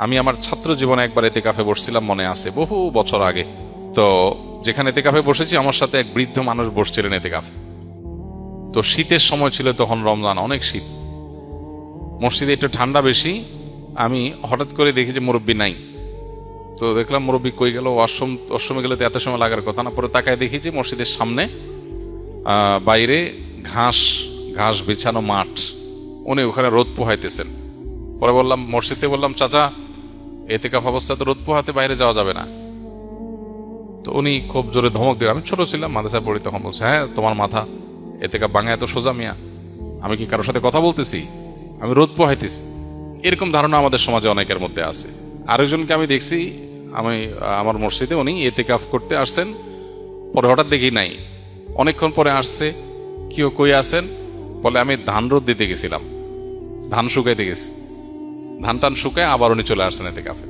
আমি আমার ছাত্র জীবনে একবার এতেকাফে বসছিলাম, মনে আছে, বহু বছর আগে। তো যেখানে এতেকাফে বসেছি আমার সাথে এক বৃদ্ধ মানুষ বসছিলেন এতেকাফে। তো শীতের সময় ছিল, তখন রমজান, অনেক শীত, মসজিদে একটু ঠান্ডা বেশি। আমি হঠাৎ করে দেখি যে মুরব্বী নাই। তো দেখলাম মুরব্বী কই গেল, অশ্রমে গেলে তো এত সময় লাগার কথা না। পরে তাকায় দেখি যে মসজিদের সামনে বাইরে ঘাস বিছানো মাঠ, উনি ওখানে রোদ পোহাইতেছেন। পরে মসজিদে বললাম, চাচা এতেকাফ অবস্থা তো রোদ পোহাতে বাইরে যাওয়া যাবে না। তো উনি খুব জোরে ধমক দিলেন। আমি ছোট ছিলাম, মাদ্রাসায় পড়ি তখন। বলছে, হ্যাঁ তোমার মাথা, এতেকাফ ভাঙা এত সোজা মিয়া? আমি কি কারোর সাথে কথা বলতেছি? আমি রোদ পোহাইতেছি। এরকম ধারণা আমাদের সমাজে অনেকের মধ্যে আছে। আরেকজনকে আমি দেখছি, আমার মসজিদে উনি এতেকাফ করতে আসছেন, পরে হঠাৎ দেখি নাই, অনেকক্ষণ পরে আসছে। কেউ কই আসেন? বলে আমি ধান রোদ দিতে গেছিলাম, ধান শুকাইতে গেছি। ধান টান শুকায় আবার উনি চলে আসছেন এতেকাফে।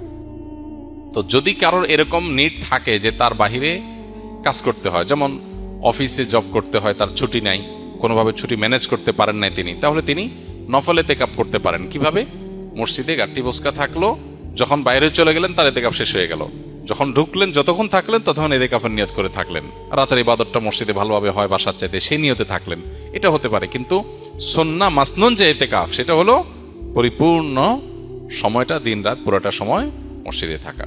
তো যদি কারোর এরকম নিড থাকে যে তার বাহিরে কাজ করতে হয়, যেমন অফিসে জব করতে হয়, তার ছুটি নাই, কোনোভাবে ছুটি ম্যানেজ করতে পারেন নাই তিনি, তাহলে তিনি নফল এতেকাফ করতে পারেন। কিভাবে? মসজিদে গাট্টি বসকা থাকলো, যখন বাইরে চলে গেলেন তার এতেকাফ শেষ হয়ে গেল, যখন ঢুকলেন যতক্ষণ থাকলেন ততক্ষণ এতেকাফের নিয়ত করে থাকলেন। রাতের ইবাদতটা মসজিদে ভালোভাবে হয় বাসার চাইতে, সেই নিয়তে থাকলেন, এটা হতে পারে। কিন্তু সুন্নাহ মাসনুন যে এতেকাফ, সেটা হলো পরিপূর্ণ সময়টা, দিন রাত পুরোটা সময় মসজিদে থাকা।